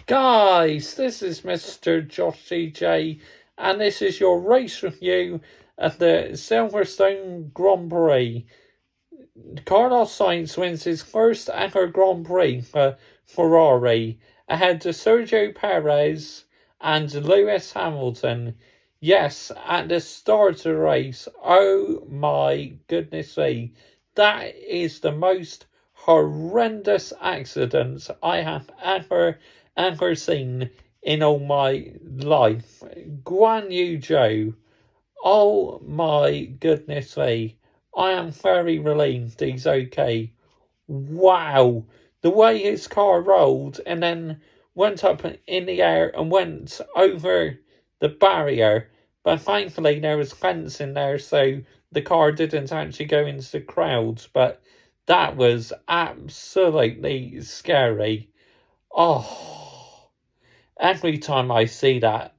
Guys, this is Mr. Joshy J, and this is your race review at the Silverstone Grand Prix. Carlos Sainz wins his first ever Grand Prix for Ferrari, ahead to Sergio Perez and Lewis Hamilton. Yes, at the start of the race, oh my goodness me, that is the most horrendous accident I have ever seen in all my life. Guan Yu Zhou, oh my goodness me. I am very relieved he's okay. Wow. The way his car rolled and then went up in the air and went over the barrier. But thankfully there was fencing there so the car didn't actually go into the crowd. But that was absolutely scary. Oh, every time I see that,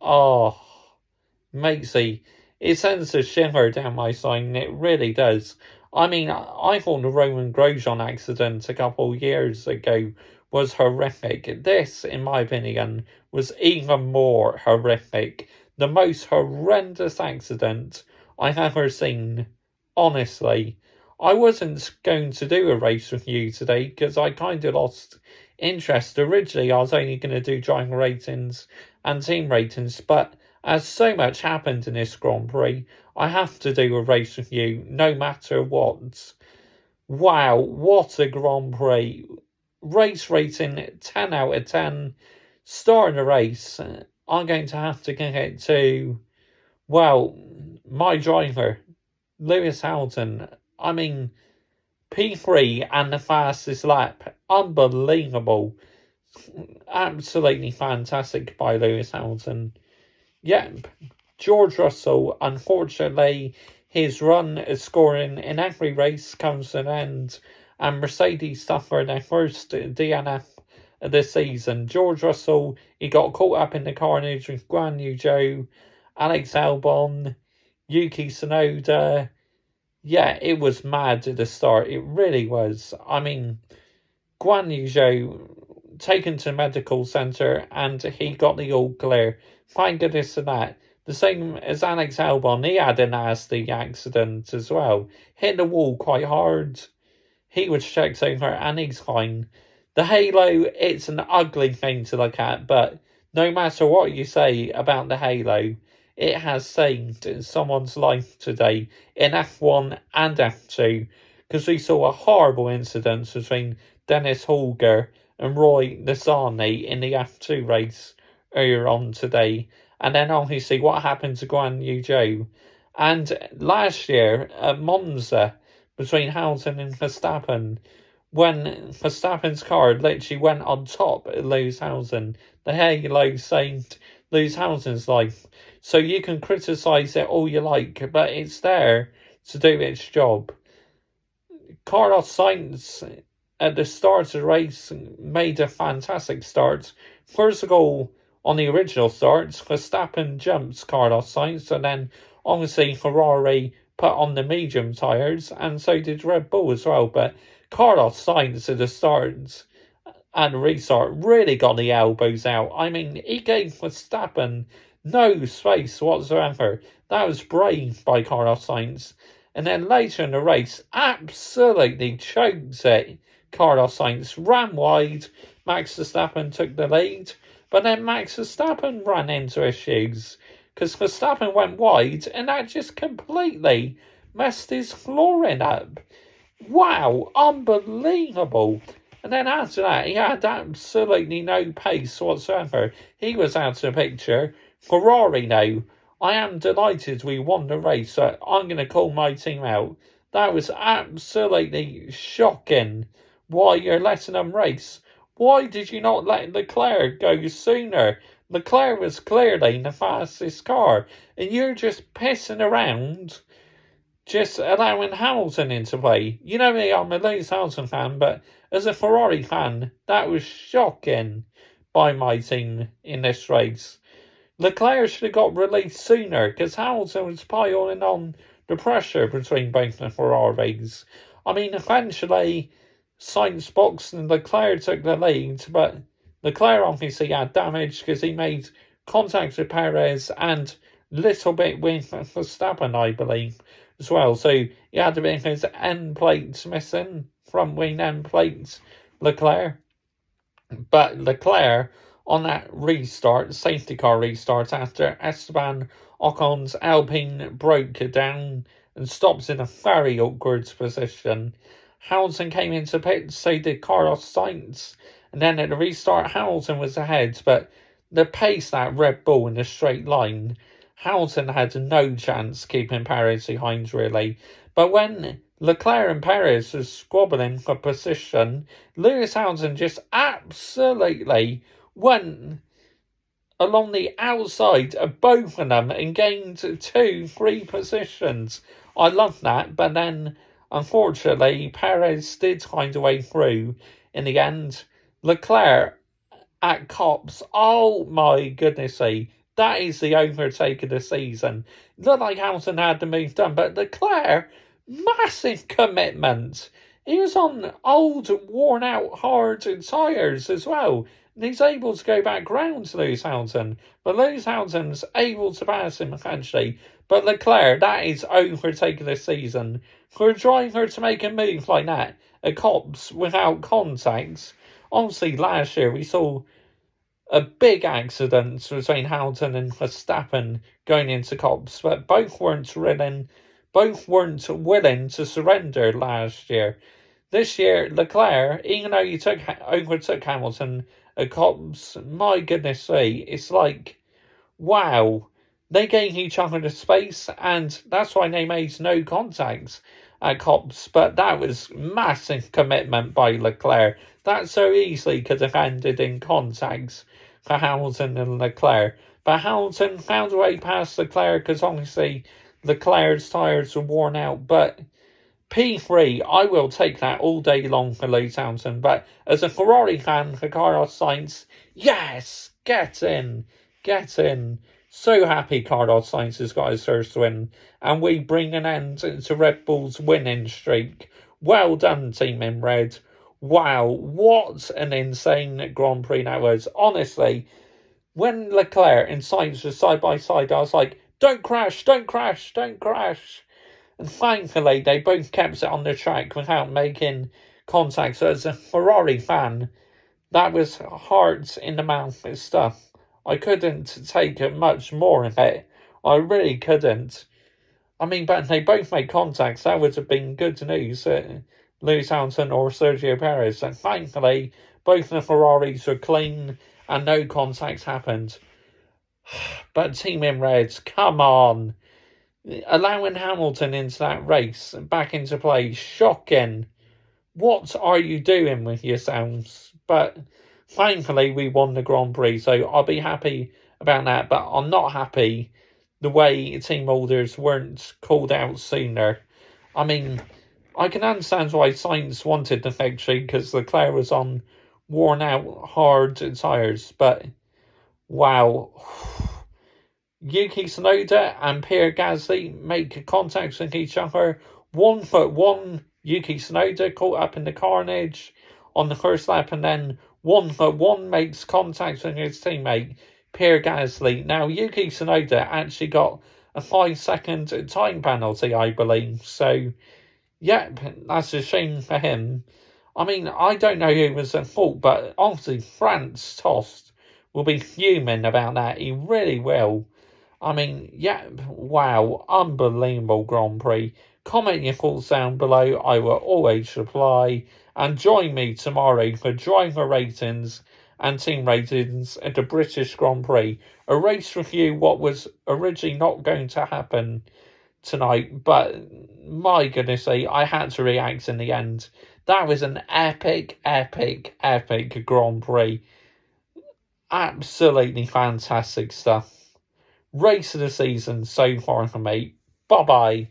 makes it sends a shiver down my spine. It really does. I mean, I thought the Roman Grosjean accident a couple of years ago was horrific. This, in my opinion, was even more horrific. The most horrendous accident I've ever seen. Honestly, I wasn't going to do a race review today because I kind of lost interest. Originally, I was only going to do driver ratings and team ratings, but as so much happened in this Grand Prix, I have to do a race review no matter what. Wow, what a Grand Prix. Race rating 10 out of 10. Starting the race, I'm going to have to give it to, well, my driver, Lewis Hamilton. I mean, P3 and the fastest lap. Unbelievable. Absolutely fantastic by Lewis Hamilton. Yep, George Russell, unfortunately, his run of scoring in every race comes to an end, and Mercedes suffered their first DNF of the season. George Russell, he got caught up in the carnage with Guan Yu Zhou, Alex Albon, Yuki Tsunoda. Yeah, it was mad at the start. It really was. I mean, Guan Yu Zhou taken to medical centre and he got the all clear. Thank goodness for that. The same as Alex Albon, he had a nasty accident as well. Hit the wall quite hard. He was checked over and he's fine. The halo, it's an ugly thing to look at, but no matter what you say about the halo, it has saved someone's life today in F1 and F2, because we saw a horrible incident between Dennis Hauger and Roy Nissany in the F2 race earlier on today. And then obviously what happened to Guan Yu Zhou. And last year at Monza, between Hamilton and Verstappen, when Verstappen's car literally went on top of Lewis Hamilton, the halo saved Lewis Hamilton's life. So you can criticise it all you like, but it's there to do its job. Carlos Sainz at the start of the race made a fantastic start. First of all, on the original start, Verstappen jumps Carlos Sainz, and then obviously Ferrari put on the medium tyres, and so did Red Bull as well. But Carlos Sainz at the start and restart really got the elbows out. I mean, he gave Verstappen no space whatsoever. That was brave by Carlos Sainz. And then later in the race, absolutely chokes it. Carlos Sainz ran wide. Max Verstappen took the lead. But then Max Verstappen ran into issues because Verstappen went wide and that just completely messed his flooring up. Wow, unbelievable. And then after that, he had absolutely no pace whatsoever. He was out of the picture. Ferrari now, I am delighted we won the race, so I'm going to call my team out. That was absolutely shocking. Why you're letting them race? Why did you not let Leclerc go sooner? Leclerc was clearly the fastest car, and you're just pissing around, just allowing Hamilton into play. You know me, I'm a Lewis Hamilton fan, but as a Ferrari fan, that was shocking by my team in this race. Leclerc should have got released sooner, because Hamilton was piling on the pressure between both the Ferraris. I mean, eventually, Sainz boxed and Leclerc took the lead, but Leclerc obviously had damage because he made contact with Perez and little bit with Verstappen, I believe, as well. So he had a bit of his end plates missing, front wing end plates, Leclerc. But Leclerc, on that restart, safety car restart, after Esteban Ocon's Alpine broke down and stops in a very awkward position, Hamilton came into pit, so did Carlos Sainz. And then at the restart, Hamilton was ahead, but the pace that Red Bull in a straight line, Hamilton had no chance keeping Perez behind, really. But when Leclerc and Perez were squabbling for position, Lewis Hamilton just absolutely went along the outside of both of them and gained 2-3 positions. I love that, but then unfortunately Perez did find a way through in the end. Leclerc at Cops, oh my goodness me, that is the overtake of the season. Looked like Hamilton had the move done, but Leclerc, massive commitment. He was on old, worn out, hard tyres as well. And he's able to go back round to Lewis Hamilton. But Lewis Hamilton's able to pass him eventually. But Leclerc, that is overtaking this season. For a driver to make a move like that at Cops without contacts. Obviously, last year we saw a big accident between Hamilton and Verstappen going into Cops, but both weren't willing to surrender last year. This year, Leclerc, even though he overtook Hamilton at Cops, my goodness me, it's like, wow. They gave each other the space, and that's why they made no contacts at Cops. But that was massive commitment by Leclerc. That so easily could have ended in contacts for Hamilton and Leclerc. But Hamilton found a way past Leclerc because obviously Leclerc's tyres were worn out. But P3, I will take that all day long for Lewis Hamilton. But as a Ferrari fan for Carlos Sainz, yes, get in. So happy Carlos Sainz has got his first win, and we bring an end to Red Bull's winning streak. Well done, team in red. Wow, what an insane Grand Prix that was. Honestly, when Leclerc and Sainz were side by side, I was like, don't crash. And thankfully, they both kept it on the track without making contact. So as a Ferrari fan, that was hearts in the mouth stuff. I couldn't take much more of it. I really couldn't. I mean, but they both made contacts. That would have been good news. Lewis Hamilton or Sergio Perez. And thankfully, both the Ferraris were clean and no contacts happened. But Team in Red, come on. Allowing Hamilton into that race, back into play, shocking. What are you doing with yourselves? But thankfully, we won the Grand Prix, so I'll be happy about that. But I'm not happy the way team holders weren't called out sooner. I mean, I can understand why Sainz wanted the victory because Leclerc was on worn out, hard tyres. But, wow. Yuki Tsunoda and Pierre Gasly make contact with each other. 1-1, Yuki Tsunoda caught up in the carnage on the first lap, and then 1-1 makes contact with his teammate Pierre Gasly. Now, Yuki Tsunoda actually got a 5-second time penalty, I believe. So, yep, that's a shame for him. I mean, I don't know who was at fault, but obviously Franz Tost will be fuming about that. He really will. I mean, yeah, wow, unbelievable Grand Prix. Comment your thoughts down below. I will always reply. And join me tomorrow for driver ratings and team ratings at the British Grand Prix. A race review, what was originally not going to happen tonight. But my goodness, I had to react in the end. That was an epic Grand Prix. Absolutely fantastic stuff. Race of the season so far for me. Bye-bye.